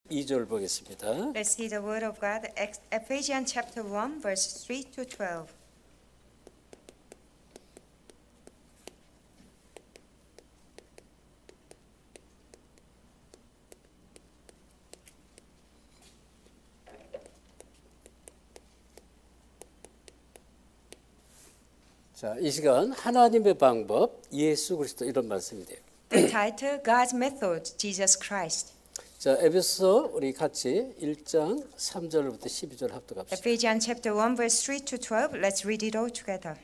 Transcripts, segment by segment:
2절 보겠습니다. Let's see the word of God. Ephesians chapter 1, verses 3 to 12. 자, 이 시간 하나님의 방법 예수 그리스도 이런 말씀이 돼요. The title, God's Method, Jesus Christ. 자, 에베소 우리 같이 1장 3절부터 12절 합독합시다. Ephesians chapter 1, verse 3 to 12. Let's read it all together.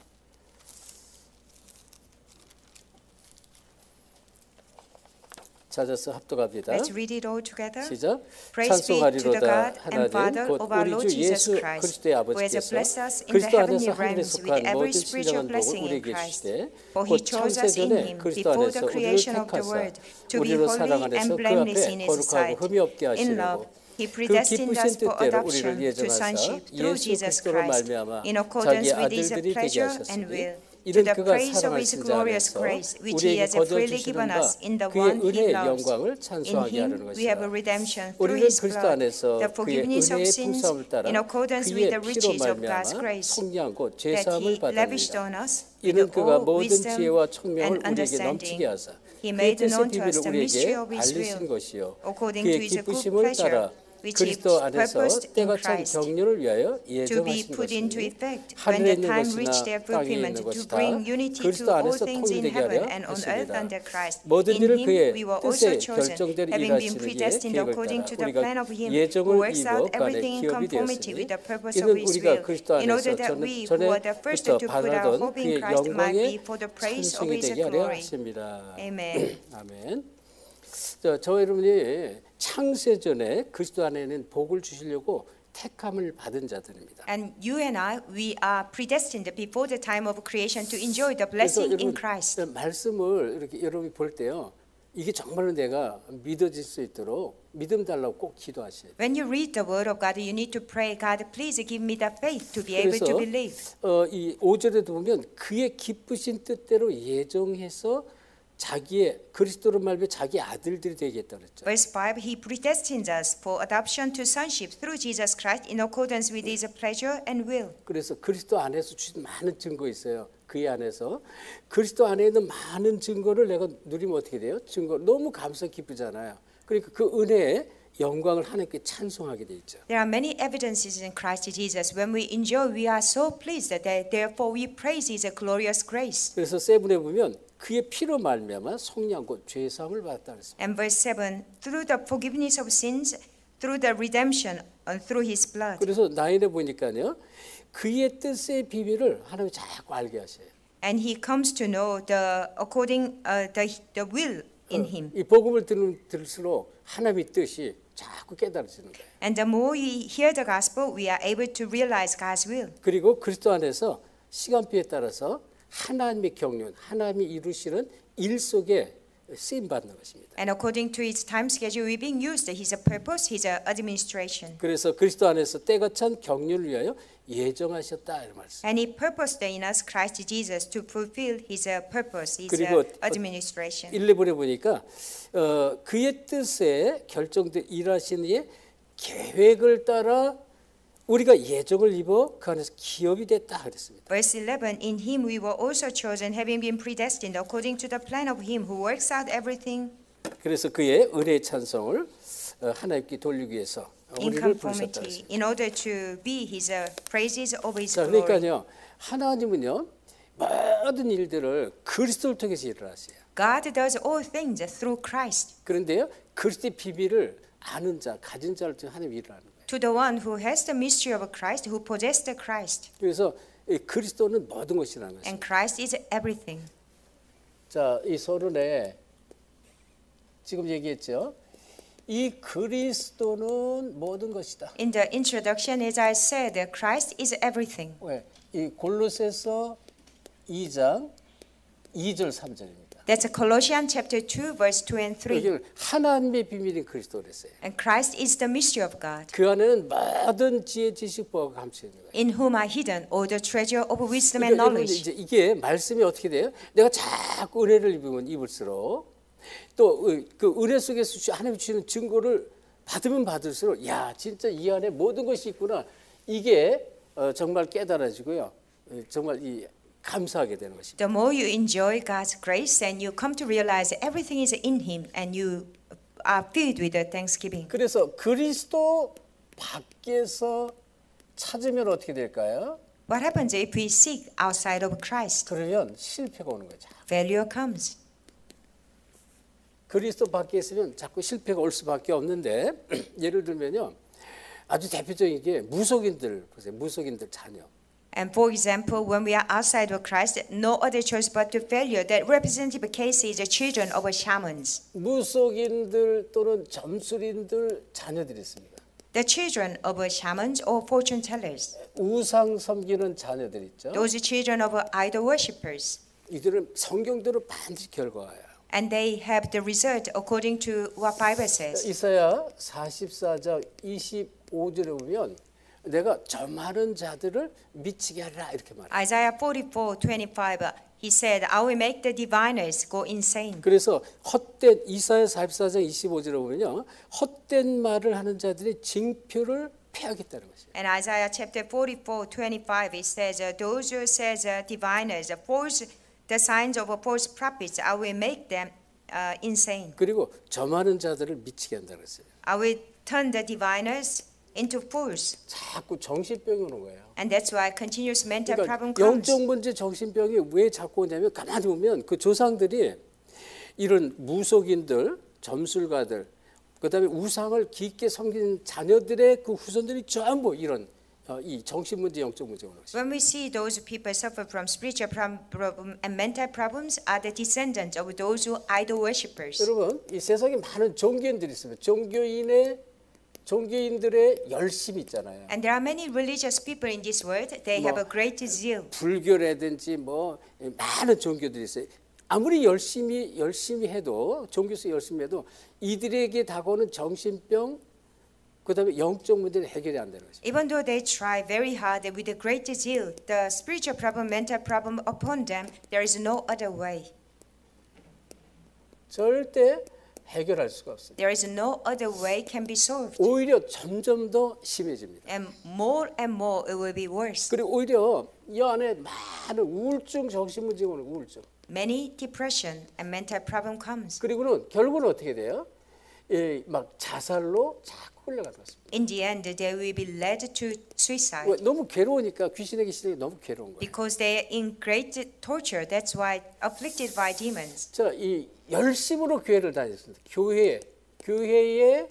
찾아서 합독합니다. Let's read it all together. 시작. Praise be to the 찬송하리로다 God and 하나님 Father 곧 of our 우리 Lord 주 Jesus 예수 Christ, 그리스도의 who has 아버지께서 blessed us in the 그리스도 heavenly 안에서 하늘에 realms with 속한 every 모든 spiritual 신령한 복을 blessing in 우리에게 Christ. 주시되 For 곧 he chose us in 창세전에 him 그리스도 before 안에서 the 우리를 creation of the 택하사 world to be 우리로 사랑 holy 안에서 and 그 blameless 앞에 in his 거룩하고 sight. 흠이 없게 In 하시려고 love, he 그 predestined 기쁘신 us for 뜻대로 우리를 adoption to 예정하사 sonship through 예수 Jesus 그리스도로 Christ, 말미암아 in accordance 자기의 with his 아들들이 되게 pleasure and 하셨으니 will, to 이는 the 그가 praise of his 사랑하신 자 glorious 안에서 grace, which he 우리에게 has freely 거저 given 주시는 us in the 그의 one he 은혜의 loves. 영광을 In 찬송하게 하려는 him we have a 것이다. redemption through 우리는 his 그리스도 blood, 안에서 the 그의 forgiveness of 은혜의 sins 풍성함을 따라 in accordance with 그의 the 피로 riches of God's 말미암아 grace 속량 곧 that 죄사함을 he lavished 받았느니라. on us with 이는 그가 all 모든 wisdom 지혜와 청명을 and 우리에게 understanding. 넘치게 하사 He 그의 made 뜻의 known to us 비밀을 the mystery 우리에게 of his 알리신 will, 것이요 according 그의 to his good 기쁘심을 pleasure, 따라 which he 그리스도 안에서 purposed in 때가 찬 Christ, 경륜을 위하여 to be 예정하신 put into 것이니 effect when 하늘에 the 있는 time 것이나 reached their 땅에 fulfillment, 있는 to 것이다 bring unity 그리스도 to all 안에서 things in 통일되게 heaven 하려 and on earth 했습니다. under Christ. 모든 In 일을 him 그의 we were also 뜻에 chosen, 결정대로 having been 일하시는 이의 predestined 계획을 according 따라 to the 우리가 plan of him who 예정을 works 입어 out 그 안에 everything in 기업이 conformity 되었으니 with the purpose 이는 of his 우리가 will, 그리스도 in order 안에서 that we who were the first 전에부터 to put our 바라던 hope in 그의 Christ might be 영광의 for the praise of 찬송이 his 되게 하려 glory. 하십니다. Amen. 아멘. 저 여러분이 창세전에 그리스도 안에는 복을 주시려고 택함을 받은 자들입니다. And you and I, we are predestined before the time of creation to enjoy the 그래서 blessing in 여러분 Christ. 말씀을 이렇게 여러분이 볼 때요. 이게 정말로 내가 믿어질 수 있도록 믿음 달라고 꼭 기도하셔야 돼요. When you read the word of God, you need to pray, God, please give me the faith to be able to believe. 이 5절에도 보면 그의 기쁘신 뜻대로 예정해서 자기의 그리스도로 말미암아 자기 아들들이 되겠다 그랬죠. Verse 5, He predestines us for adoption to sonship through Jesus Christ in accordance with His pleasure and will. 그래서 그리스도 안에서 주신 많은 증거 있어요. 그의 안에서 그리스도 안에 있는 많은 증거를 내가 누리면 어떻게 돼요? 증거 너무 감사 기쁘잖아요. 그러니까 그 은혜의 영광을 하나님께 찬송하게 돼 있죠. There are many evidences in Christ Jesus. When we enjoy, we are so pleased that therefore we praise His glorious grace. 그래서 세븐에 보면 그의 피로 말미암아 속량 곧 죄 사함을 받았다 그랬습니다. And verse 7, through the forgiveness of sins, through the redemption, and through His blood. 그래서 나인에 보니까요. 그의 뜻의 비밀을 하나님이 자꾸 알게 하셔요. And he comes to know the the will in him. 이 복음을 들을수록 하나님의 뜻이 자꾸 깨달아지는 거예요. And the more we hear the gospel, we are able to realize God's will. 그리고 그리스도 안에서 시간표에 따라서 하나님의 경륜, 하나님이 이루시는 일 속에 쓰임 받는 것입니다. And according to his time schedule, we're being used. His purpose, his administration. 그래서 그리스도 안에서 때가 찬 경륜을 위하여 예정하셨다 이런 말씀. And he purposed in us Christ Jesus to fulfill his purpose, his 그리고 administration. 1레벨에 보니까 그의 뜻에 결정된 일하시는 이의 계획을 따라 우리가 예정을 입어 그 안에서 기업이 됐다 그랬습니다. Verse 11, in him we were also chosen, having been predestined according to the plan of him who works out everything 그래서 그의 은혜의 찬송을 하나님께 돌리기 위해서 in 우리를 부르셨다 conformity, 그랬습니다. in order to be his praises of his 자, glory. 그러니까요. 하나님은요. 모든 일들을 그리스도를 통해서 일을 하세요. God does all things through Christ. 그런데요. 그리스도의 비밀을 아는 자, 가진 자를 통해 하나님 일을 하는 거예요. To the one who has the mystery of Christ, who possessed the Christ. 그래서 이 그리스도는 모든 것이라는 And 것입니다. Christ is everything. 자, 이 서론에 지금 얘기했죠. 이 그리스도는 모든 것이다. In the introduction, as I said, Christ is everything. 왜? 이 골로새서 2장 2절 3절입니다. That's Colossians chapter 2, verse 2 and 3. 여기 하나님의 비밀인 그리스도 그랬어요. And Christ is the mystery of God, 그 안에는 모든 지혜, 지식, 보화가 감춰 있는 거예요. in whom are hidden all the treasure of wisdom and 그러니까 여러분 knowledge. 이제 이게 말씀이 어떻게 돼요? 내가 자꾸 은혜를 입으면 입을수록 또 그 은혜 속에서 하나님 주시는 증거를 받으면 받을수록 야 진짜 이 안에 모든 것이 있구나. 이게 정말 깨달아지고요. 정말 이 감사하게 되는 것입니다. The more you enjoy God's grace and you come to realize that everything is in Him and you are filled with the thanksgiving. 그래서 그리스도 밖에서 찾으면 어떻게 될까요? What happens if we seek outside of Christ? 그러면 실패가 오는 거죠. Failure comes. 그리스도 밖에 있으면 자꾸 실패가 올 수밖에 없는데 예를 들면요. 아주 대표적인 게 무속인들 보세요. 무속인들 자녀. And for example, when we are outside of Christ, no other choice but to failure. That representative case is the children of shamans. 무속인들 또는 점술인들 자녀들이 있습니다. The children of shamans or fortune tellers. 우상 섬기는 자녀들 있죠. Those children of idol worshippers. 이들은 성경대로 반드시 결과예요. And they have the result according to what Bible says. 이사야 44장 25절에 보면 내가 저 많은 자들을 미치게 하리라 이렇게 말해요. Isaiah 44:25, he said, I will make the diviners go insane. 그래서 헛된 이사야 44장 25절에 보면요. 헛된 말을 하는 자들의 징표를 패하겠다는 것이에요. And Isaiah chapter 44:25, it says, those who says diviners, false, the signs of false prophets, I will make them insane. 그리고 저 많은 자들을 미치게 한다는 것이에요. I will turn the diviners into fools. 자꾸 정신병이 오는 거예요. And that's why continuous mental 그러니까 problem comes. 영적 문제 정신병이 왜 자꾸 오냐면 가만히 보면 그 조상들이 이런 무속인들, 점술가들, 그다음에 우상을 깊게 섬긴 자녀들의 그 후손들이 전부 이런 이 정신 문제, 영적 문제 오는 것이죠. When we see those people suffer from spiritual problem and mental problems are the descendants of those who idol worshippers. 여러분, 이 세상에 많은 종교인들이 있습니다. 종교인들의 열심이 있잖아요. And there are many religious people in this world. They have a great zeal. 불교라든지 뭐 많은 종교들이 있어요. 아무리 열심히 해도 종교에서 열심히 해도 이들에게 다가오는 정신병 그다음에 영적 문제는 해결이 안 되는 거죠. Even though they try very hard with a great zeal, the spiritual problem, mental problem upon them, there is no other way. 절대 해결할 수가 없어요. There is no other way can be solved. 오히려 점점 더 심해집니다. And more it will be worse. 그리고 오히려 이 안에 많은 우울증, 정신 문제가 오는 우울증. Many depression and mental problem comes. 그리고는 결국은 어떻게 돼요? 막 자살로 자꾸 끌려가는 것입니다. In the end, they will be led to suicide. 왜? 너무 괴로우니까 귀신에게 시달리기 너무 괴로운 거예요. Because they are in great torture. That's why afflicted by demons. 자, 이 열심으로 교회를 다녔습니다. 교회에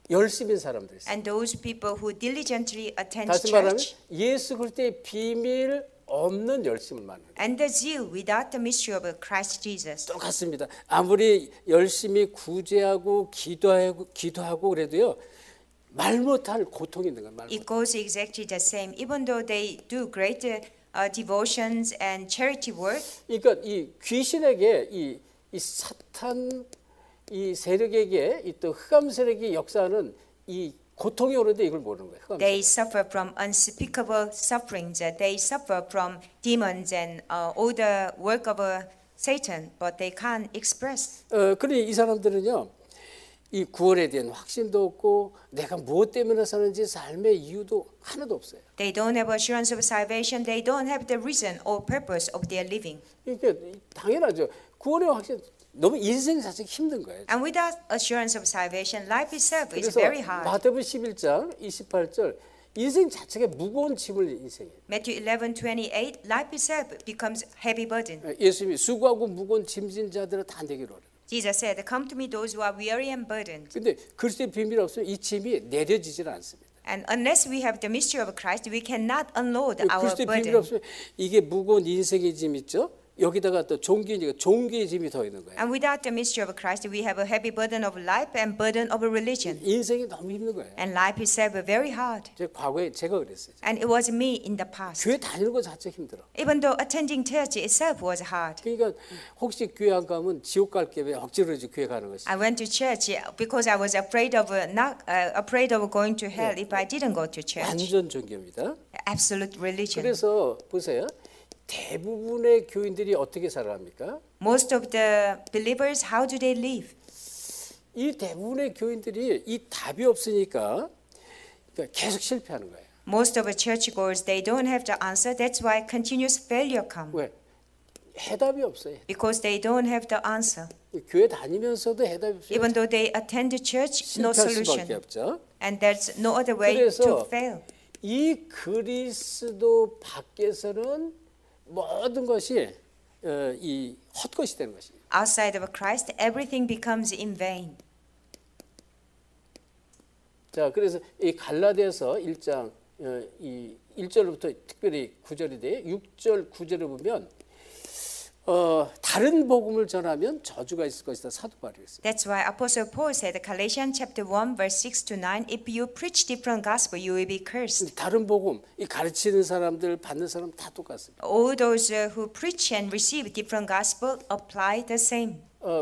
열심인 사람들이 있어요. And those people who diligently attend 다시 말하면 church. 예수 그리스도의 비밀 없는 열심을 말하는 거예요. And the zeal without the mystery of Christ Jesus. 똑같습니다. 아무리 열심히 구제하고 기도하고 그래도요. 말 못할 고통이 있는 거예요. 말 It 못. goes exactly the same. Even though they do great devotions and charity work, 그러니까 이 귀신에게 이 사탄 이 세력에게 이 또 흑암 세력이 역사하는 이 고통이 오는데 이걸 모르는 거예요. 흑암 they 세력. suffer from unspeakable sufferings. They suffer from demons and all the work of Satan, but they can't express. 그러니 이 사람들은요. 이 구원에 대한 확신도 없고 내가 무엇 때문에 사는지 삶의 이유도 하나도 없어요. They don't have assurance of salvation. They don't have the reason or purpose of their living. 그러니까 당연하죠. 구원의 확신 너무 인생 자체가 힘든 거예요. And without assurance of salvation, life itself is 그래서 very hard. 마태복음 11장 28절 인생 자체가 무거운 짐을 인생이에요. Matthew 11:28, life itself becomes heavy burden. 예수님이 수고하고 무거운 짐진 자들을 다 내게로 오라. Jesus said, "Come to me, those who are weary and burdened." 근데 그리스도의 비밀이 없으면 이 짐이 내려지질 않습니다. And unless we have the mystery of Christ, we cannot unload our 그리스도의 비밀이 burden. 없으면 이게 무거운 인생의 짐 있죠? 여기다가 또 종교니까 종교의 짐이 더 있는 거예요. And without the mystery of Christ, we have a heavy burden of life and burden of a religion. 인생이 너무 힘든 거예요. And life itself is very hard. 과거에 제가 그랬어요. And it was me in the past. 교회 다니는 거 자체가 힘들어. Even though attending church itself was hard. 그러니까 혹시 교회 안 가면 지옥 갈게 왜 억지로 이제 교회 가는 것이. I went to church because I was afraid of going to hell if I didn't go to church. 완전 종교입니다. Absolute religion. 그래서 보세요. 대부분의 교인들이 어떻게 살아갑니까? Most of the believers, how do they live? 이 대부분의 교인들이 이 답이 없으니까 그러니까 계속 실패하는 거예요. Most of the churchgoers, they don't have the answer. That's why continuous failure come. 왜? 해답이 없어요. Because they don't have the answer. 교회 다니면서도 해답이 없어요. Even though they attend the church, no 실패할 수밖에 solution. 없죠. And there's no other way 그래서 to fail. 이 그리스도 밖에서는 모든 것이 이 헛것이 되는 것입니다. Outside of Christ, everything becomes in vain. 자, 그래서 이 갈라디아서 1장 이 1절부터 특별히 9절이 돼요. 6절 9절을 보면 다른 복음을 전하면 저주가 있을 것이다. 사도 바울이 그랬어요. That's why Apostle Paul said, Galatians chapter 1, verse 6 to 9, if you preach different gospel, you will be cursed. 다른 복음, 이 가르치는 사람들, 받는 사람 다 똑같습니다. All those who preach and receive different gospel apply the same.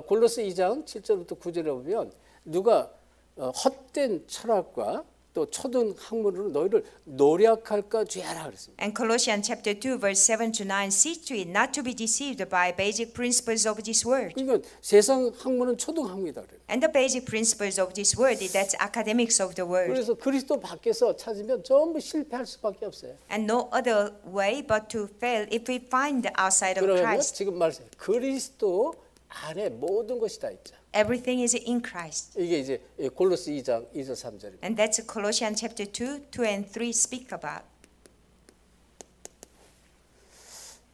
골로새 2장 7절부터 9절에 보면 누가 헛된 철학과 또 초등 학문으로 너희를 노력할까 죄하라 그랬습니다. And Colossians chapter 2, verse 7 to 9, see to it not to be deceived by basic principles of this word. 그러니까 세상 학문은 초등 학문이다 그래요. And the basic principles of this word, that's academics of the word. 그래서 그리스도 밖에서 찾으면 전부 실패할 수밖에 없어요. And no other way but to fail if we find outside of 그러면 Christ. 지금 말했어요. 그리스도 안에 모든 것이 다 있죠. Everything is in Christ. 이게 이제 골로새 2장 2절 3절입니다. And that's Colossians chapter 2, 2 and 3 speak about.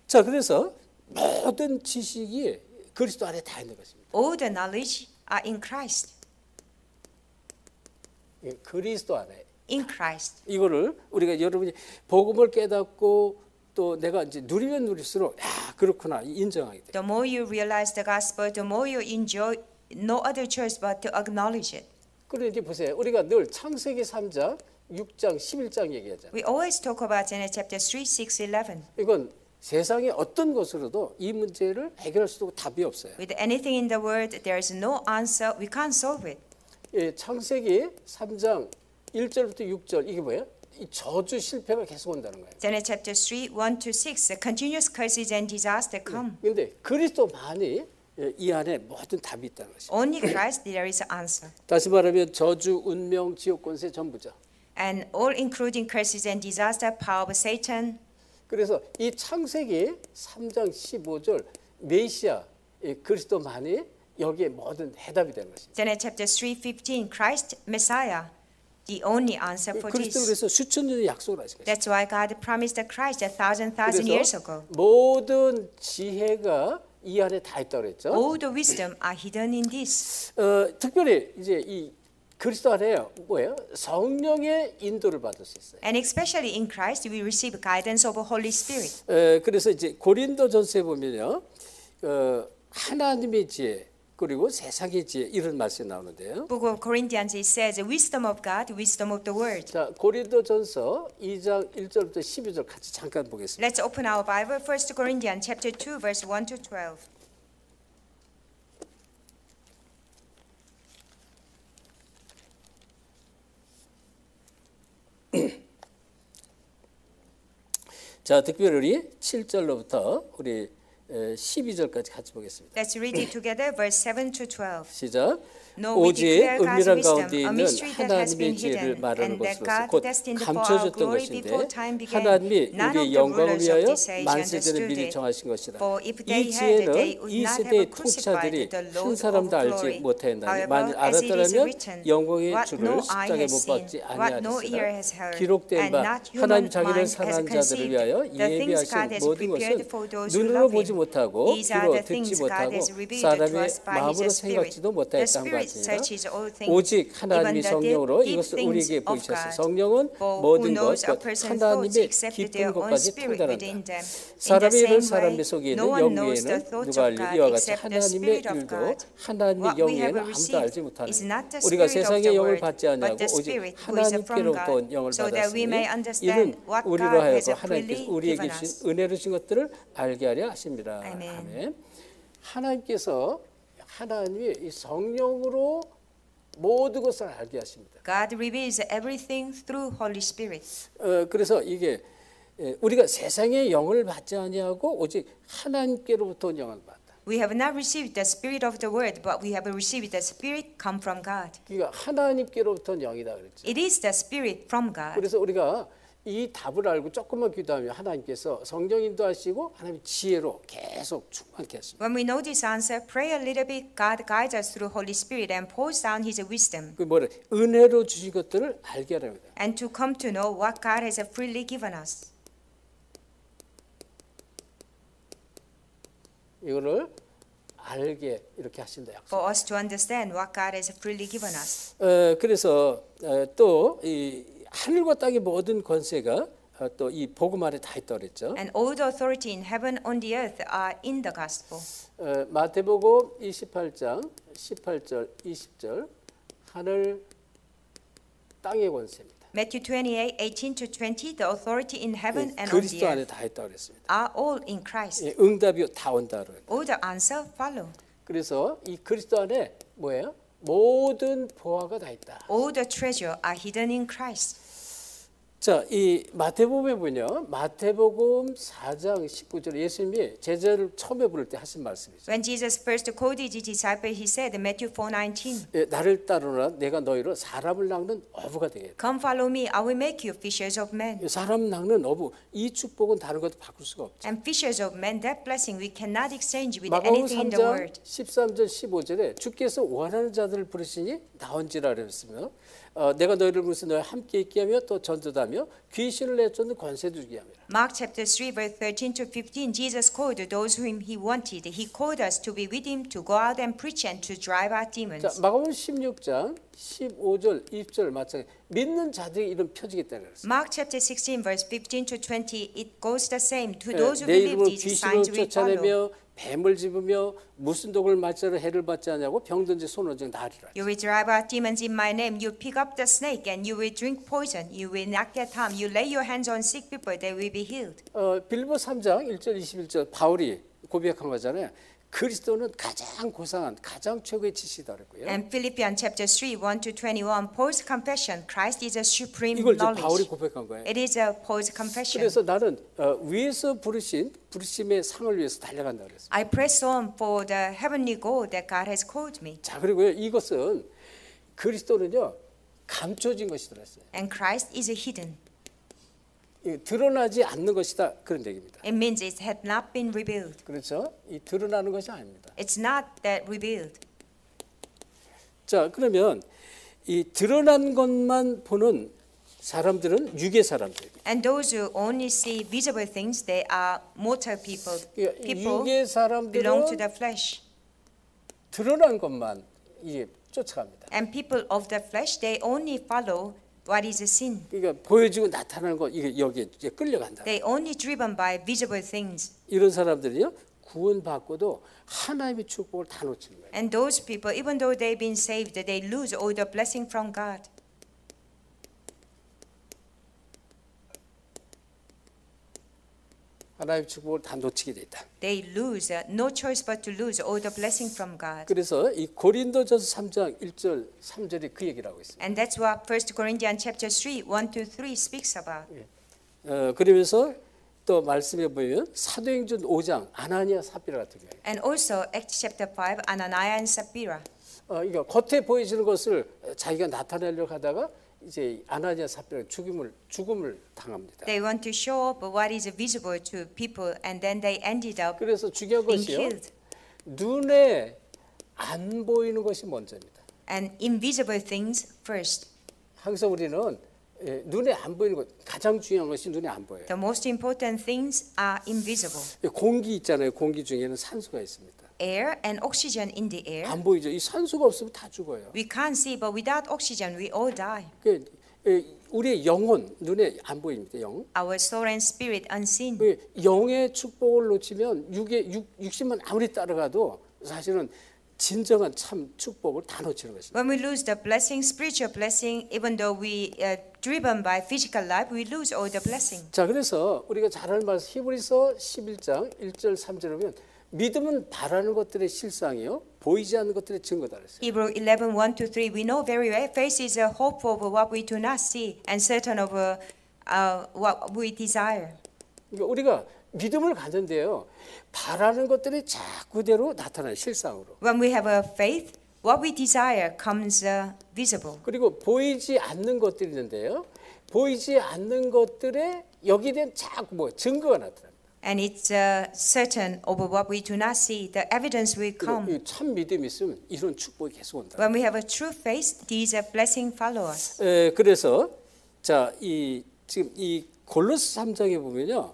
자, 그래서 모든 지식이 그리스도 안에 다 있는 것입니다. All the knowledge are in Christ. 그리스도 안에. In Christ. 이거를 우리가 여러분이 복음을 깨닫고 또 내가 이제 누리면 누릴수록 야, 그렇구나 인정하게 돼. The more you realize the gospel, the more you enjoy, no other choice but to acknowledge it. 그리고 이제 보세요. 우리가 늘 창세기 3장, 6장, 11장 얘기하잖아요. We always talk about Genesis chapter 3, 6, 11. 이건 세상의 어떤 것으로도 이 문제를 해결할 수 없고 답이 없어요. With anything in the world, there is no answer. We can't solve it. 예, 창세기 3장 1절부터 6절 이게 뭐예요? 이 저주 실패가 계속 온다는 거예요. Genesis chapter 3, 1 to 6, the continuous curses and disaster come. 그런데 그리스도만이 이 안에 모든 답이 있다는 것입니다. Only Christ there is an answer. 다시 말하면 저주, 운명, 지옥, 권세 전부죠. And all including curses and disaster, power of Satan. 그래서 이 창세기 3장 15절 메시아 그리스도만이 여기에 모든 해답이 되는 것입니다. Genesis chapter 3:15, Christ Messiah, the only answer for 그리스도 this. 그래서 수천 년의 약속을 하신 것입니다. That's why God promised the Christ 1,000 years ago. 모든 지혜가 이 안에 다 있다고 그랬죠. All the wisdom are hidden in this. 특별히 이제 이 그리스도 안에 뭐예요? 성령의 인도를 받을 수 있어요. And especially in Christ, we receive guidance of the Holy Spirit. 그래서 이제 고린도전서에 보면요, 하나님의 지혜 그리고 세상의 지혜 이런 말씀이 나오는데요. Book of Corinthians it says, wisdom of God, wisdom of the world. 자, 고린도전서 2장 1절부터 12절 같이 잠깐 보겠습니다. Let's open our Bible, 1 Corinthians chapter 2, verse 1 to 12. 자, 특별히 7절로부터 우리 12절까지 같이 보겠습니다. Let's read it together, verse 7 to 12. 시작. No, we 오직 declare God's 은밀한 wisdom, 가운데 a 있는 mystery that has been 하나님의 지혜를 hidden, 말하는 and that 것으로서 God 곧 destined for our 감춰졌던 glory 것인데 before time began. 하나님이 None of 우리의 the 영광을 rulers of 위하여 this age 만세전에 understood 미리 it. 정하신 것이라. For if 이 they had, 지혜는 they would 이 not 세대의 have crucified 통치자들이 the 한 Lord of 사람도 알지 glory. 못하였나니 However, 만일 as it is 알았더라면 written, 영광의 what 주를 no eye 십자가에 has 못 seen, 박지 what no ear 아니하리라. has heard, 기록된 and 바 not human 하나님 자기를 mind has 사랑하는 자들을 conceived, 위하여 the things God 예비하신 has 모든 prepared 것은 for those who 눈으로 love 보지 Him. 못하고 These are 귀로 the 듣지 things God 못하고 has revealed to 사람의 us by His 마음으로 Spirit. 생각지도 The 못하였다는 Spirit 것이니라. searches all things, 오직 하나님이 even the 성령으로 deep 이것을 things 우리에게 of 보이셨어요. God. 성령은 For who 모든 knows 것, a 곧 person's thoughts 하나님의 except 깊은 their own 것까지 spirit 통달한다. within them. In the 사람의 일은 same 사람 way, 속에 있는 no one knows the 영계에는 thoughts 누가 of 알리 God 이와 같이 except the 하나님의 Spirit of 일도 God. 하나님의 What we have 영계에는 아무도 알지 received 못하는 is not the 우리가 spirit of 세상의 the 영을 world, 받지 but 아니하고 the 오직 Spirit who is from 하나님께로부터 온 God, 영을 so that we may 받았으니 understand 이는 what 우리로 God has 하여금 하나님께서 freely 우리에게 given 주신 us. 은혜로 주신 것들을 알게 하려 하십니다. 아멘. 아멘. 하나님께서 하나님이 이 성령으로 모든 것을 알게 하십니다. God reveals everything through Holy Spirit. 그래서 이게 우리가 세상의 영을 받지 아니하고 오직 하나님께로부터 온 영을 받다. We have not received the spirit of the world, but we have received the spirit come from God. 그러니까 하나님께로부터 영이다 그랬죠. It is the spirit from God. 그래서 우리가 이 답을 알고 조금만 기도하면 하나님께서 성령 인도하시고 하나님 지혜로 계속 충만케 하십니다. When we know this answer, pray a little bit. God guides us through Holy Spirit and pours down His wisdom, 그 뭐래 은혜로 주신 것들을 알게 하랍니다. and to come to know what God has freely given us. 이거를 알게 이렇게 하신다 약속. For us to understand what God has freely given us. 그래서 또 이 하늘과 땅의 모든 권세가 또 이 복음 안에 다 있다 그랬죠. And all the authority in heaven on the earth are in the gospel. 마태복음 28장 18절 20절 하늘 땅의 권세입니다. Matthew 28, 18 to 20, the authority in heaven and on the 그리스도 안에 earth 다 있다 그랬습니다. are all in Christ. 예, 응답이 다 온다 그래요. All the answer follow. 그래서 이 그리스도 안에 뭐예요? 모든 보화가 다 있다. All the treasure are hidden in Christ. 자, 이 마태복음에 보면 마태복음 4장 19절 예수님이 제자를 처음에 부를 때 하신 말씀이죠. When Jesus first called his disciples, he said, Matthew 4:19, 예, 나를 따르라 내가 너희로 사람을 낚는 어부가 되겠다. Come follow me, I will make you fishers of men. 사람 낚는 어부 이 축복은 다른 것도 바꿀 수가 없죠. And fishers of men, that blessing we cannot exchange with 마가복음 anything in the 3장 world. 13절 15절에 주께서 원하는 자들을 부르시니 나온지라 그랬으며 내가 너희를 부르서 너희 함께 있게 하며 또 전도하며 귀신을 내쫓는 권세도 주게 하며. Mark chapter 3 verse 13 to 15, Jesus called those whom he wanted. He called us to be with him, to go out and preach and to drive out 자, demons. 마가복음 16장 15절 20절 마찬가지 믿는 자들이 이런 펴지겠다는 거였어요. Mark chapter 16 verse 15 to 20, it goes the same. To 예, those who 내 believe, 이름으로 these 귀신을 signs will follow. 쫓아내며 뱀을 집으며 무슨 독을 맞자로 해를 받지 않냐고 병든지 손오증 다 하리라. You will drive out demons in my name. You pick up the snake and you will drink poison. You will not get harm. You lay your hands on sick people, they will be healed. 빌보 3장 1절 21절 바울이 고백한 거잖아요. 그리스도는 가장 고상한 가장 최고의 지시다 그랬고요. And Philippians chapter 3 1 to 21, Paul's confession, Christ is a supreme 이걸 이제 바울이 knowledge. 고백한 거예요. It is a Paul's confession. 그래서 나는 위에서 부르신 부르심의 상을 위해서 달려간다 그랬어요. I press on for the heavenly goal that God has called me. 자, 그리고요. 이것은 그리스도는요. 감춰진 것이더라 했어요. And Christ is hidden. 드러나지 않는 것이다 그런 얘기입니다. It means it had not been revealed. 그렇죠? 이 드러나는 것이 아닙니다. It's not that revealed. 자, 그러면 이 드러난 것만 보는 사람들은 육의 사람들입니다. And those who only see visible things, they are mortal people. People 육의 belong to 사람들은 the flesh. 드러난 것만 이제 쫓아갑니다. And people of the flesh, they only follow what is sin. 그러니까 보여지고 나타나는 거 이게 여기에 이제 끌려간다. They only driven by visible things. 이런 사람들이요 구원받고도 하나님의 축복을 다 놓치는 거예요. And those people, even though they've been saved, they lose all the blessing from God. 하나님의 축복을 다 놓치게 돼 있다. They lose, no choice but to lose all the blessing from God. 그래서 이 고린도전서 3장 1절 3절에 그 얘기를 하고 있습니다. And that's what 1 Corinthians chapter 3, 1 to 3 speaks about. 그러면서 또 말씀해 보면 사도행전 5장 아나니아 삽비라 같은 경우에 And also Acts chapter 5, Ananias and Sapphira. 그러니까 겉에 보이지는 것을 자기가 나타내려고 하다가 이제 아나니아 삽비라 죽음을 당합니다. They want to show up what is visible to people, and then they ended up 그래서 중요한 being 것이요 killed. 눈에 안 보이는 것이 먼저입니다. And invisible things first. 항상 우리는 눈에 안 보이는 것 가장 중요한 것이 눈에 안 보여요. The most important things are invisible. 공기 있잖아요. 공기 중에는 산소가 있습니다. Air and oxygen in the air. 안 보이죠. 이 산소가 없으면 다 죽어요. We can't see, but without oxygen, we all die. 우리의 영혼 눈에 안 보입니다. 영. Our soul and spirit unseen. 영의 축복을 놓치면 육신만 아무리 따라가도 사실은 진정한 참 축복을 다 놓치는 것입니다. When we lose the blessing, spiritual blessing, even though we are driven by physical life, we lose all the blessing. 자, 그래서 우리가 잘 아는 말씀 히브리서 11장 1절 3절에 보면 믿음은 바라는 것들의 실상이요 보이지 않는 것들의 증거다 그랬어요. Hebrew 11, 1 to 3, we know very well, faith is a hope of what we do not see and certain of what we desire. 그러니까 우리가 믿음을 갖는데요. 바라는 것들이 자꾸대로 나타나요. 실상으로. When we have a faith, what we desire comes visible. 그리고 보이지 않는 것들이 있는데요. 보이지 않는 것들에 여기에 대한 자꾸 뭐 증거가 나타납니다. And it's certain over what we do not see. The evidence will come. 그리고 참 믿음이 있으면 이런 축복이 계속 온다. When we have a true faith, these blessings follow us. 그래서 자, 지금 이 골로새 3장에 보면요.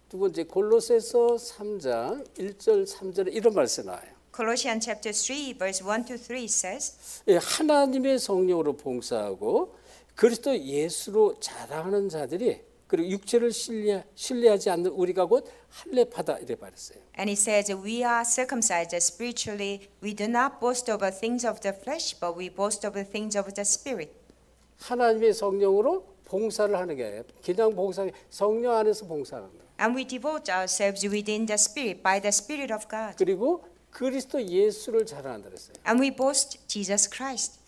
두 번째 골로새서 3장 1절 3절에 이런 말씀이 나와요. Colossians chapter 3 verse 1 to 3 says, 하나님의 성령으로 봉사하고 그리스도 예수로 자랑하는 자들이 그리고 육체를 신뢰하지 않는 우리가 곧 할례파다 이래 말했어요. and it says, we are circumcised spiritually. We do not boast over things of the flesh, but we boast over things of the spirit. 하나님의 성령으로 봉사를 하는 게 아니에요. 그냥 봉사, 성령 안에서 봉사하는 거예요. And we devote ourselves within the spirit by the spirit of God. 그리고 그리스도 예수를 자랑한다 그랬어요. And we boast Jesus Christ.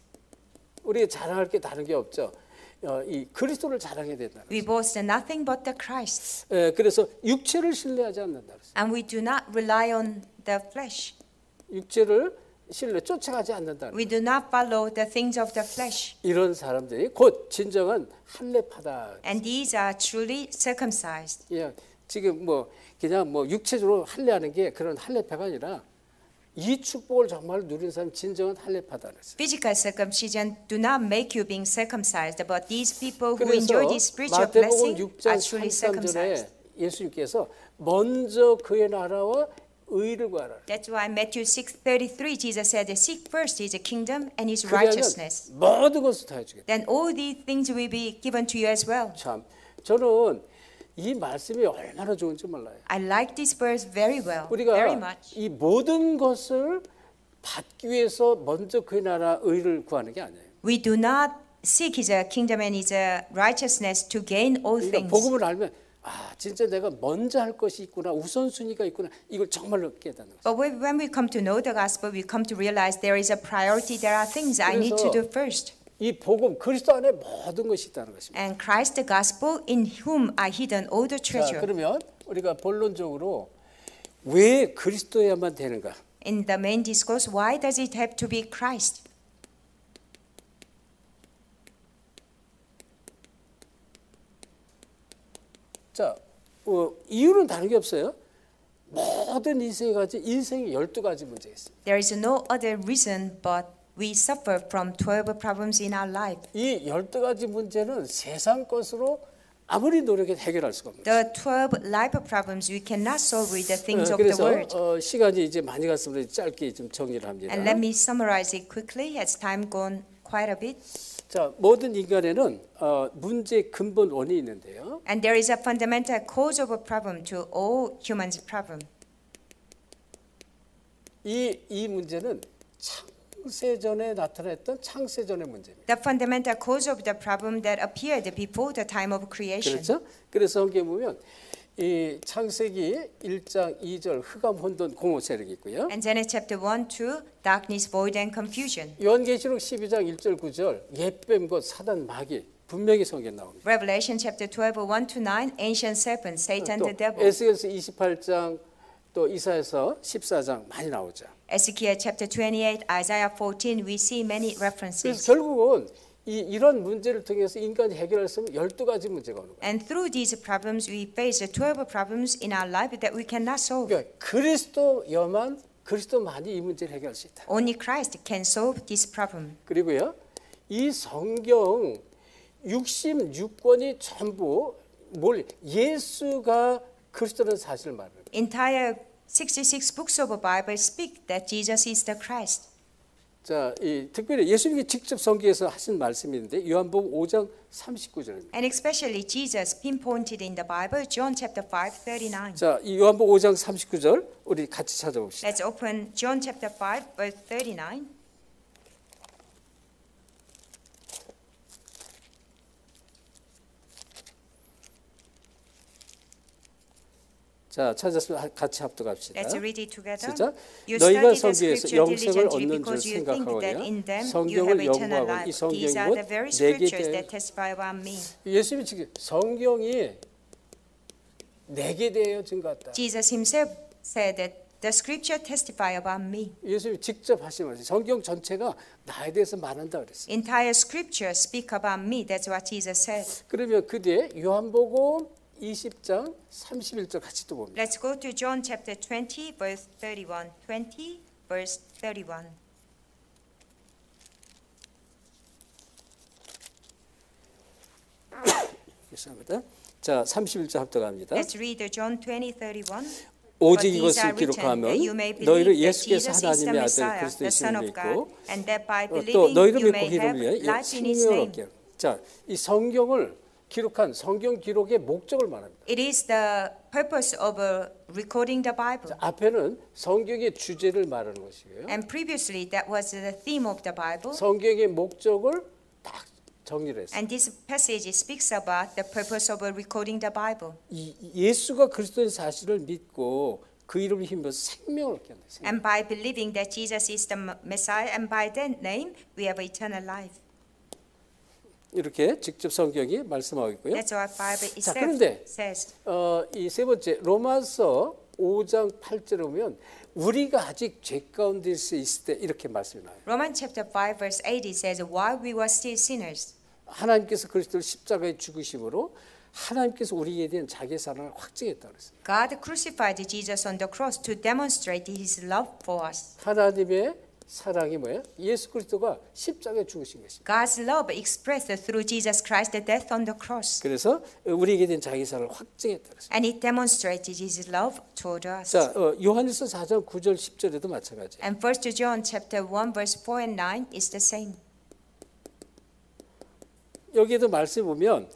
우리가 자랑할 게 다른 게 없죠. 이 그리스도를 자랑해야 된다. We boast nothing but the Christ. 그래서 육체를 신뢰하지 않는다 그랬어요. And we do not rely on the flesh. 육체를 쫓아가지 않는다. We do not follow the things of the flesh. 이런 사람들이 곧 진정한 할례파다. And these are truly circumcised. 예, 지금 뭐 그냥 뭐 육체적으로 할례하는 게 그런 할례파가 아니라 이 축복을 정말 누린 사람 진정한 할례파다 그랬어요. Physical circumcision do not make you being circumcised, but these people who 그래서 enjoy this spiritual 마태복음 blessing 6장 are truly 33절에 circumcised. 예수님께서 먼저 그의 나라와 의를 구하라. That's why Matthew 6:33 Jesus said, "Seek first His kingdom and His 그리하면 righteousness. 모든 것을 다 해주겠다. Then all these things will be given to you as well." 참 저는 이 말씀이 얼마나 좋은지 몰라요. I like this verse very well, very 우리가 much. 이 모든 것을 받기 위해서 먼저 그의 나라 의를 구하는 게 아니에요. We do not seek His kingdom and His righteousness to gain all 그러니까 things. 복음을 알면 진짜 내가 먼저 할 것이 있구나, 우선순위가 있구나, 이걸 정말로 깨닫는 거예요. But when we come to know the gospel, we come to realize there is a priority. There are things I need to do first. 이 복음 그리스도 안에 모든 것이 있다는 것입니다. And Christ the gospel, in whom are hidden all the 자, treasure. 그러면 우리가 본론적으로 왜 그리스도야만 되는가? In the main discourse, why does it have to be Christ? 자, 이유는 다른 게 없어요. 모든 인생이 가진 인생의 12가지 문제가 있어요. There is no other reason but we suffer from 12 problems in our life. 이 12가지 문제는 세상 것으로 아무리 노력해도 해결할 수가 없는 The 12 life problems we cannot solve with the things of the 그래서 world. 시간이 이제 많이 갔으면 짧게 좀 정리를 합니다. And let me summarize it quickly as time gone quite a bit. 자, 모든 인간에는 문제의 근본 원인이 있는데요. And there is a fundamental cause of a problem to all humans' problem. 이 문제는 창세전에 나타났던 창세전의 문제입니다. The fundamental cause of the problem that appeared before the time of creation. 그렇죠? 그래서 성경에 보면 이 창세기 1장 2절 흑암 혼돈 공허 세력이 있고요. And Genesis chapter 1, 2, darkness, void, and confusion. 요한계시록 12장 1절 9절 옛뱀 곧 사단 마귀 분명히 성경에 나옵니다. Revelation chapter 12, 1 to 9, ancient serpent, Satan 또 the devil. 에스겔서 28장 또 이사야서 14장 많이 나오죠. Ezekiel chapter 28, Isaiah 14, we see many 그래서 references. 결국은 이런 문제를 통해서 인간이 해결할 수 있는 12가지 문제가 오는 거예요. And through these problems, we face 12 problems in our life that we cannot solve. 그러니까 그리스도만이 이 문제를 해결할 수 있다. Only Christ can solve this problem. 그리고요, 이 성경 66권이 전부 예수가 그리스도라는 사실을 말합니다. Entire 66 books of the Bible speak that Jesus is the Christ. 자, 특별히 예수님이 직접 성경에서 하신 말씀이 있는데 요한복음 5장 39절입니다. And especially Jesus pinpointed in the Bible, John chapter 5, 39. 자, 이 요한복음 5장 39절 우리 같이 찾아봅시다. Let's open John chapter 5, verse 39. 자, 찾았으면 같이 합독합시다. Let's read it together. 시작. You 너희가 study the 성경에서 scripture 영생을 diligently 얻는 줄 because you think that in 생각하거냐? them you 성경을 have eternal 연구하고 이 life. 성경이 These are 곧 the very 내게 scriptures 대해 that testify about me. 예수님이 지금 성경이 내게 대하여 증거했다. Jesus himself said that the scripture testify about me. 예수님이 직접 하신 말씀. 성경 전체가 나에 대해서 말한다 그랬어요. Entire scripture speak about me. That's what Jesus said. 그러면 그 뒤에 요한복음 20장 31절 같이 또 봅니다. Let's go to John chapter 20 verse 31. 20 verse 31. 죄송합니다. 자, 31절 합독합니다. Let's read John 20, 31. 오직 But these are 이것을 written 기록하면 that you may believe 너희를 that 예수께서 Jesus is the 하나님의 아들 Messiah, the 그리스도이심을 Son of God, 믿고 and that by 또 believing 너희를 you 믿고 may 이름을 have 위하여 life in His 생명을 name. 얻게. 자, 이 성경을 기록한 성경 기록의 목적을 말합니다. It is the purpose of recording the Bible. 자, 앞에는 성경의 주제를 말하는 것이고요. And previously, that was the theme of the Bible. 성경의 목적을 딱 정리를 했어요. And this passage speaks about the purpose of recording the Bible. 이 예수가 그리스도인 사실을 믿고 그 이름을 힘입어서 생명을 얻게 한다. 생명. And by believing that Jesus is the Messiah, and by that name, we have eternal life. 이렇게 직접 성경이 말씀하고 있고요. That's what Bible 자, itself 그런데 says. 이 세 번째 로마서 5장 8절에 보면 우리가 아직 죄 가운데 있을 때 이렇게 말씀이 나와요. Romans chapter 5 verse 8 it says, while we were still sinners, 하나님께서 그리스도를 십자가에 죽으심으로 하나님께서 우리에 대한 자기의 사랑을 확증했다 그랬어요. God crucified Jesus on the cross to demonstrate His love for us. 하나님의 사랑이 뭐예요? 예수 그리스도가 십자가에 죽으신 것입니다. God's love expressed through Jesus Christ, the death on the cross. 그래서 우리에게 대한 자기 사랑을 확증했다 그랬어요. And it demonstrated His love toward us. 자, 요한일서 4장 9절 10절에도 마찬가지예요. And 1 John chapter 1 verse 4 and 9 is the same. 여기에도 말씀 보면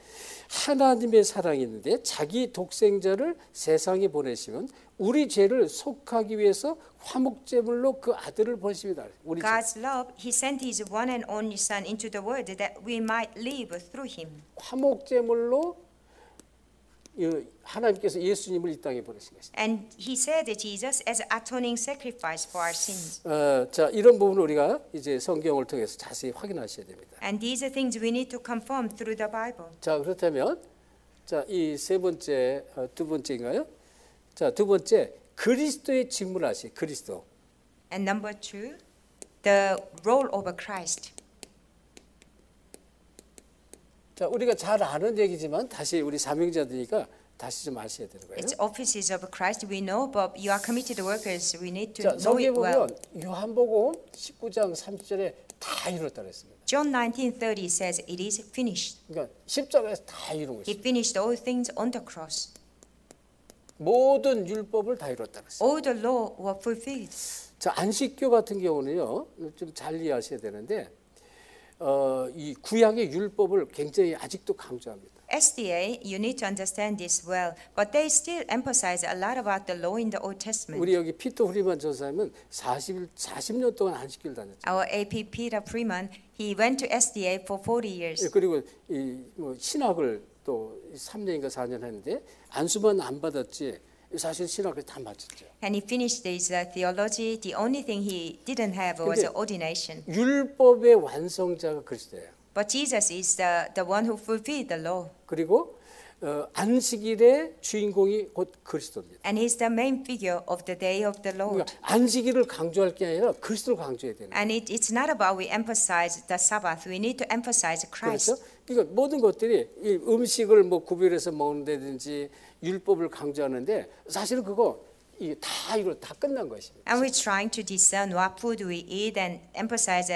하나님의 사랑이 있는데 자기 독생자를 세상에 보내시면 우리 죄를 속하기 위해서 화목제물로 그 아들을 보내십니다. 우리 죄. God's love, He sent His one and only Son into the world that we might live through Him. 화목제물로 하나님께서 예수님을 이 땅에 보내신 것입니다. And He said that Jesus as atoning sacrifice for our sins. 자, 이런 부분을 우리가 이제 성경을 통해서 자세히 확인하셔야 됩니다. And these are things we need to confirm through the Bible. 자, 그렇다면 자, 이 세 번째 두 번째인가요? 자, 두 번째 그리스도의 직무라시 그리스도. And number 2, the role of Christ. 자, 우리가 잘 아는 얘기지만 다시 우리 사명자들이니까 다시 좀 아셔야 되는 거예요. It's offices of Christ we know, but you are committed workers. We need to 자, know 성경에 it well. 보면 요한복음 19장 30절에 다 이뤘다 그랬습니다. John 19:30 says it is finished. 그러니까 십자가에서 다 이룬 He 것이죠. finished all things on the cross. 모든 율법을 다 이뤘다 그랬어요. All the law were fulfilled. 자, 안식교 같은 경우는요. 좀 잘 이해하셔야 되는데 이 구약의 율법을 굉장히 아직도 강조합니다. SDA, you need to understand this well, but they still emphasize a lot about the law in the Old Testament. 우리 여기 피터 후리만 전사님은 40년 동안 안식교를 다녔죠. Our AP Peter Freeman, he went to SDA for 40 years. 그리고 뭐 신학을 또 3년인가 4년 했는데 안수만 안 받았지 사실 신학을 다 마쳤죠. And he finished his theology. The only thing he didn't have was 근데 ordination. 율법의 완성자가 그리스도예요. But Jesus is the one who fulfilled the law. 그리고 안식일의 주인공이 곧 그리스도입니다. And he's the main figure of the day of the Lord. 그러니까 안식일을 강조할 게 아니라 그리스도를 강조해야 되는 거예요. And it's not about we emphasize the Sabbath. We need to emphasize Christ. 그렇죠? 그러니까 모든 것들이 이 음식을 뭐 구별해서 먹는다든지 율법을 강조하는데 사실은 그거 다 끝난 것입니다. And we're trying to discern what food we eat and emphasize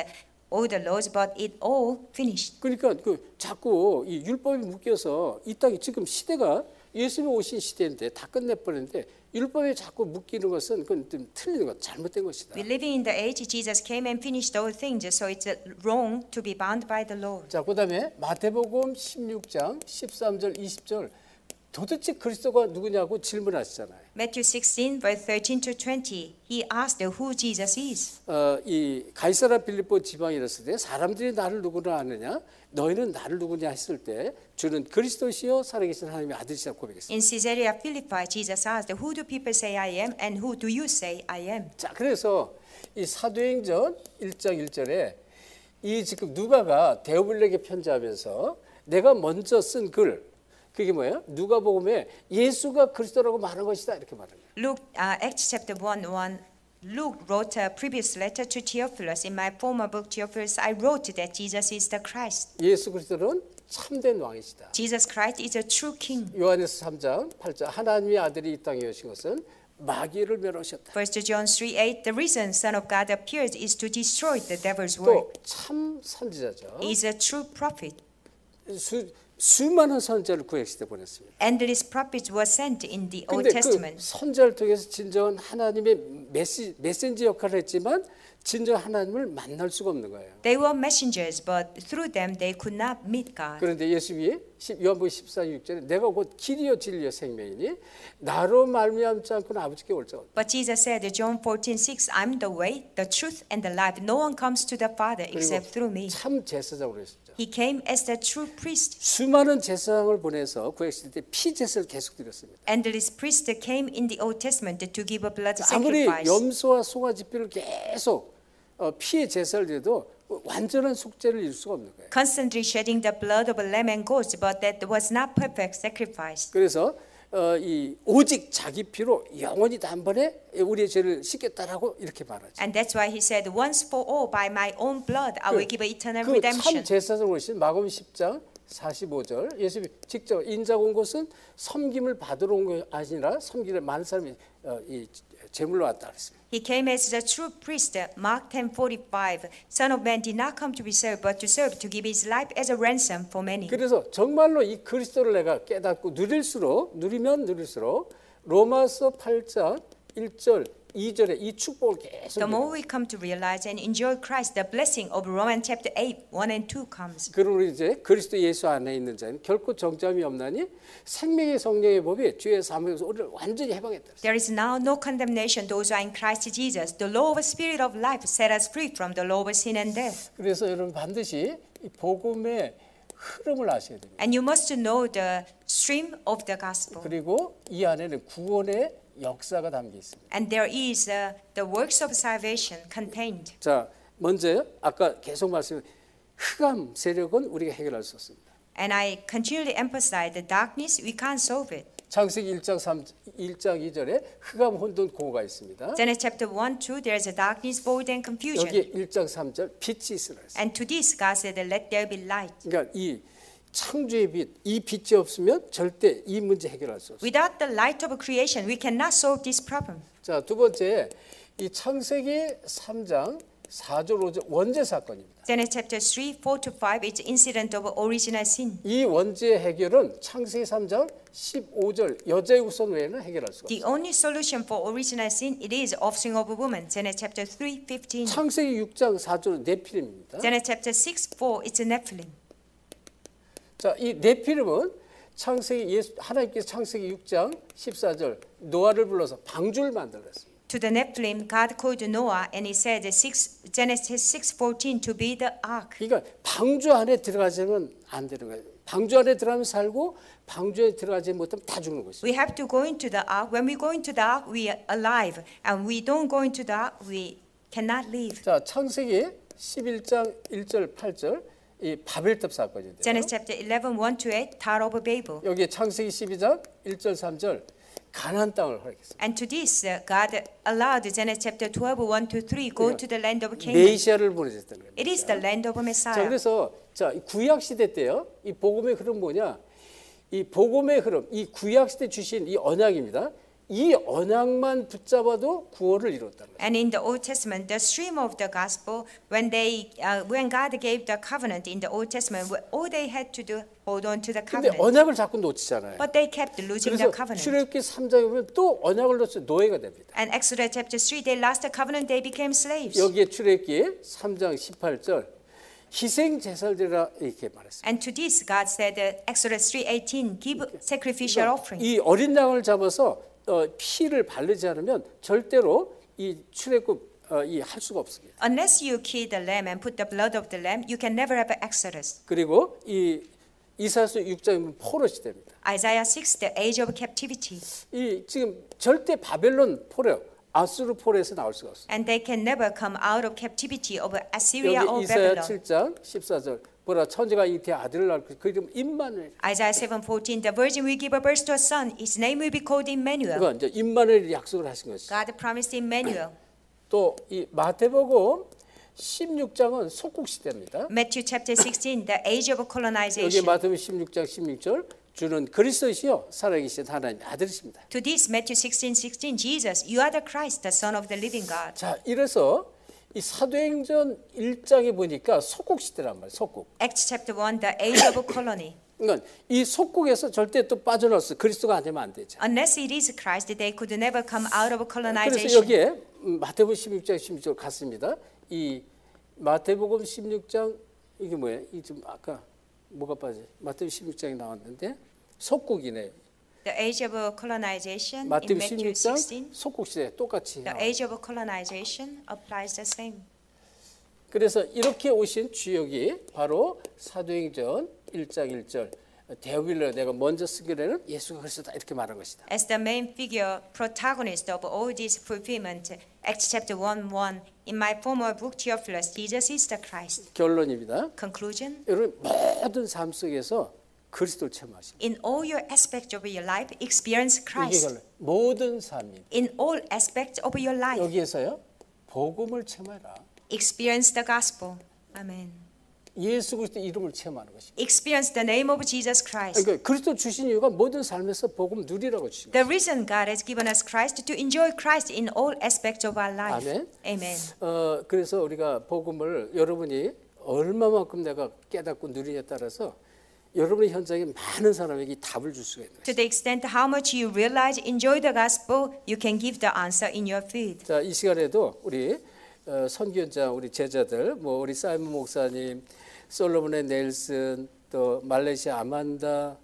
all the laws, but it all finished. 그러니까 자꾸 이 율법이 묶여서 이 땅에 지금 시대가 예수님 오신 시대인데 다 끝내버렸는데 율법에 자꾸 묶이는 것은 그건 좀 틀린 것, 잘못된 것이다. We're living in the age Jesus came and finished all things, so it's wrong to be bound by the law. 자, 그다음에 마태복음 16장 13절 20절 도대체 그리스도가 누구냐고 질문하시잖아요. Matthew 16, verse 13 to 20, he asked who Jesus is. 이 가이사라 빌립보 지방에 이랬을 때 사람들이 나를 누구라 하느냐 너희는 나를 누구냐 했을 때 주는 그리스도시요 살아계신 하나님의 아들이시라고 고백했습니다. In Caesarea Philippi, Jesus asked, who do people say I am and who do you say I am? 자, 그래서 이 사도행전 1장 1절에 이 지금 누가가 데오빌에게 편지하면서 내가 먼저 쓴 글 그게 뭐예요? 누가복음에 예수가 그리스도라고 말한 것이다 이렇게 말합니다. Acts chapter 1:1. Luke wrote a previous letter to Theophilus. In my former book, Theophilus, I wrote that Jesus is the Christ. 예수 그리스도는 참된 왕이시다. Jesus Christ is a true king. 요한에서 3장 8절 하나님의 아들이 이 땅에 오신 것은 마귀를 멸하셨다. 1 John 3:8. The reason Son of God appears is to destroy the devil's 또 work. 참 선지자죠. He is a true prophet. 수많은 선지자를 구약시대 보냈습니다. Endless prophets were sent in the Old 그런데 그 Testament. 선지자를 통해서 진정한 하나님의 메신저 역할을 했지만 진정 하나님을 만날 수가 없는 거예요. They were messengers, but through them they could not meet God. 그런데 예수님이 요한복음 14:6절에 내가 곧 길이요 진리요 생명이니 나로 말미암지 않고는 아버지께 올 자가 없다. But Jesus said, John 14:6, I'm the way, the truth, and the life. No one comes to the Father except through me. 참 제사장으로 했었죠. He came as the true priest. 수많은 제사장을 보내서 구약시대 때 피제사를 계속 드렸습니다. Endless priest came in the Old Testament to give a blood 아무리 sacrifice. 염소와 소가 집회를 계속 피의 제사를 드려도 완전한 속죄를 이룰 수가 없는 거예요. Constantly shedding the blood of a lamb and goats, but that was not perfect sacrifice. 그래서 이 오직 자기 피로 영원히 단번에 우리의 죄를 씻겠다라고 이렇게 말하죠. And that's why he said, once for all, by my own blood, I will give eternal 그 참 redemption. 제사장으로 오신 마가복음 10장 45절 예수님이 직접 인자가 온 것은 섬김을 받으러 온 것이 아니라 섬기를 많은 사람이 이 제물로 왔다 그랬습니다. He came as the true priest. Mark 10:45. Son of Man did not come to be served, but to serve, to give his life as a ransom for many. 그래서 정말로 이 그리스도를 내가 깨닫고 누리면 누릴수록 로마서 8장 1절 2절에 이 축복을 계속 The more we come to realize and enjoy Christ, the blessing of Romans chapter 8, 1 and 2 comes. 그러므로 이제 그리스도 예수 안에 있는 자는 결코 정죄함이 없나니 생명의 성령의 법이 주의 사명에서 우리를 완전히 해방했다. There is now no condemnation those who are in Christ Jesus. The law of the Spirit of life set us free from the law of sin and death. 그래서 여러분 반드시 이 복음의 흐름을 아셔야 됩니다. And you must know the stream of the gospel. 그리고 이 안에는 구원의 역사가 담겨 있습니다. And there is the works of salvation contained. 자, 먼저 아까 계속 말씀드린 흑암 세력은 우리가 해결할 수 없습니다. And I continually emphasize the darkness, we can't solve it. 창세기 1장 2절에 흑암 혼돈 공허가 있습니다. Genesis chapter 1, 2, there is a darkness, void and confusion. 여기 1장 3절 빛이 있으라 했어요. And to this God said, let there be light. 그러니까 이 창조의 빛, 이 빛이 없으면 절대 이 문제 해결할 수 없어요. Without the light of creation, we cannot solve this problem. 자, 두 번째 이 창세기 3장 4절 5절 원죄 사건입니다. Genesis chapter 3, 4 to 5, it's incident of original sin. 이 원죄 해결은 창세기 3장 15절 여자의 후손 외에는 해결할 수가 The 없어요. only solution for original sin, it is offspring of a woman. Genesis chapter 3, 15. 창세기 6장 4절 네피림입니다. Genesis chapter 6, 4, it's a Nephilim. 자, 이 네피림은 하나님께서 창세기 6장 14절 노아를 불러서 방주를 만들었습니다. To the Nephilim, God called Noah, and he said, Genesis 6:14, to be the ark. 그러니까 방주 안에 들어가지면 안 되는 거예요. 방주 안에 들어가면 살고 방주에 들어가지 못하면 다 죽는 것이죠. We have to go into the ark. When we go into the ark, we are alive. And we don't go into the ark, we cannot live. 자, 창세기 11장 1절 8절 이 바벨탑 사건인데요. Genesis chapter 11, 1 to 8, Tower of Babel. 여기 창세기 12장 1절 3절 가나안 땅을 허락했습니다. And to this, God allowed Genesis chapter 12, 1 to 3, go to the land of Canaan. 메시아를 보내셨다는 거예요. It is the land of 자, Messiah. 그래서 자, 구약 시대 때요. 이 복음의 흐름 뭐냐? 이 복음의 흐름, 이 구약 시대 주신 이 언약입니다. 이 언약만 붙잡아도 구원을 이뤘다는 거예요. And in the Old Testament, the stream of the gospel, when God gave the covenant in the Old Testament, all they had to do hold on to the 근데 covenant. 언약을 자꾸 놓치잖아요. But they kept losing 그래서 the covenant. 출애굽기 3장에 보면 또 언약을 놓쳐 노예가 됩니다. And Exodus chapter 3, they lost the covenant, they became slaves. 여기에 출애굽기 3장 18절 희생 제사드리라 이렇게 말했습니다. And to this, God said, Exodus 3:18, give sacrificial offering. 이 어린 양을 잡아서 피를 바르지 않으면 절대로 이 출애굽 할 수가 없습니다. Unless you kill the lamb and put the blood of the lamb, you can never have Exodus. 그리고 이 이사야서 6장이면 포로시 됩니다. Isaiah 6, the age of captivity. 이 지금 절대 바벨론 포로, 아수르 포로에서 나올 수가 없어요. And they can never come out of captivity of Assyria or 여기 이사야 Babylon. 7장 14절 보라 천지가 잉태의 아들을 낳을 그 이름 임마누엘. Isaiah 7:14, the virgin will give a birth to a son. His name will be called Emmanuel. 이거 이제 임마누엘 약속을 하신 것이죠. God promised Emmanuel. 또 이 마태복음 16장은 속국 시대입니다. Matthew chapter 16, the age of 여기 colonization. 마태복음 16장 16절 주는 그리스도시요 살아계신 하나님의 아들이십니다. To this, Matthew 16:16, Jesus, you are the Christ, the Son of the living God. 자, 이래서 이 사도행전 1장에 보니까 속국 시대란 말이에요. 속국. Acts chapter 1, the age of colony. 그러니까 이 속국에서 절대 또 빠져나올 수 그리스도가 안 되면 안 되죠. Unless it is Christ, they could never come out of 그래서 colonization. 여기에 마태복음 16장 16절 같습니다. 이 마태복음 16장 이게 뭐예요? 이 좀 아까 뭐가 빠져? 마태복음 16장에 나왔는데 속국이네요. The age of colonization in 마태복음 Matthew 16장 16. 속국 시대 똑같이. The age of colonization applies the same. 그래서 이렇게 오신 주역이 바로 사도행전 1장 1절 데빌러 내가 먼저 쓰기로는 예수가 그리스도다 이렇게 말한 것이다. As the main figure, protagonist of all this fulfillment, Acts chapter 1:1. In my former book, Theophilus, Jesus is the Christ. 결론입니다. Conclusion. 여러분 모든 삶 속에서 그리스도를 체험하십니다. In all your aspects of your life, experience 이게 Christ. 결론. 모든 삶입니다. In all aspects of your life, 여기에서요. 복음을 체험해라. experience the gospel. Amen. 예수 그리스도 이름을 체험하는 것입니다. Experience the name of Jesus Christ. 그러니까 그리스도 주신 이유가 모든 삶에서 복음 누리라고 주신 거예요. The reason God has given us Christ to enjoy Christ in all aspects of our life. 아멘. Amen. 그래서 우리가 복음을 여러분이 얼마만큼 내가 깨닫고 누리냐에 따라서 여러분의 현장에 많은 사람에게 답을 줄 수가 있는 To 것입니다. the extent how much you realize, enjoy the gospel, you can give the answer in your field. 자, 이 시간에도 우리 선교연장 우리 제자들 뭐 우리 사이먼 목사님, 솔로몬의 넬슨 또 말레이시아 아만다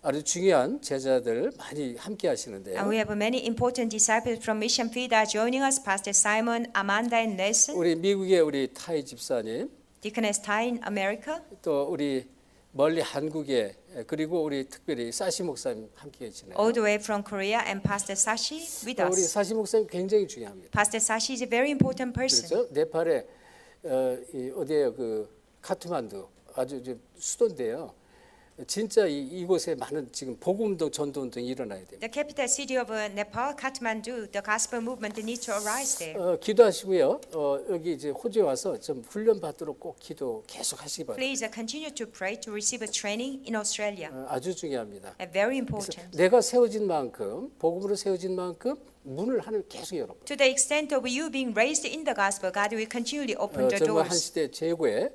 아주 중요한 제자들 많이 함께 하시는데요. And we have many important disciples from Mission Field are joining us, Pastor Simon, Amanda, and Nelson, 우리 미국의 우리 타이 집사님 Deaconess Ty in America, 또 우리 멀리 한국에 그리고 우리 특별히 사시 목사님 함께 계시네요. all the way from Korea, and Pastor Sashi with 우리 us. 사시 목사님 굉장히 중요합니다. Pastor Sashi is a very important person. 그렇죠? 네팔에 어디에요? 그 카트만두 아주 수도인데요. 진짜 이곳에 많은 지금 복음운동, 전도운동이 일어나야 됩니다. The capital city of Nepal, Kathmandu, the gospel movement needs to arise there. 기도하시고요. 여기 이제 호주에 와서 좀 훈련 받도록 꼭 기도 계속 하시기 바랍니다. Please continue to pray to receive a training in Australia. 아주 중요합니다. Very 그래서 important. 내가 세워진 만큼 복음으로 세워진 만큼 문을 하늘 계속 열어버려요. To the extent of you being raised in the gospel, God will continually open the 정말 한 doors. 시대 최고의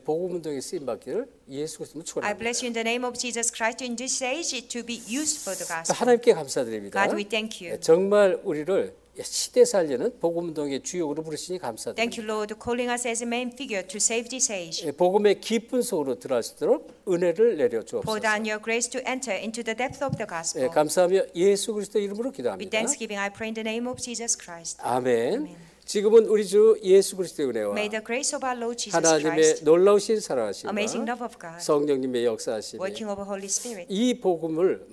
복음 운동에 쓰임 받기를 예수 그리스도로 I 축원합니다. bless you in the name of Jesus Christ in this age to be used for the gospel. 하나님께 감사드립니다. God, we thank you. 정말 우리를 시대 살리는 복음 운동의 주역으로 부르시니 감사드립니다. Thank you, Lord, calling us as a main figure to save this age. 복음의 깊은 속으로 들어갈 수 있도록 은혜를 내려 Pour 주옵소서. down your grace to enter into the depth of the gospel. 감사하며 예수 그리스도 이름으로 With 기도합니다. thanksgiving, I pray in the name of Jesus Christ. 아멘. 지금은 우리 주 예수 그리스도의 은혜와 May the grace of our Lord Jesus 하나님의 Christ, 놀라우신 사랑하심과 amazing love of God, 성령님의 역사하심이 working of the Holy Spirit, 이 복음을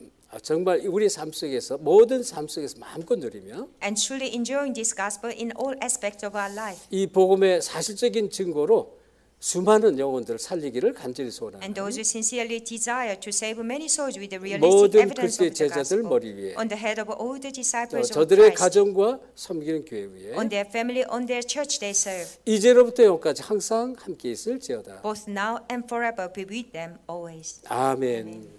정말 우리 삶 속에서 모든 삶 속에서 마음껏 누리며 and truly enjoying this gospel in all aspects of our life. 이 복음의 사실적인 증거로 수많은 영혼들을 살리기를 간절히 And 소원합니다. those who sincerely desire to save many souls with the realistic 모든 evidence 그리스도의 of the 제자들 gospel 머리 위에 on the head of all the disciples of 저들의 Christ, 가정과 섬기는 교회 위에 on their family, on their church they serve, 이제로부터 영까지 항상 함께 있을지어다. both now and forever be with them always. 아멘.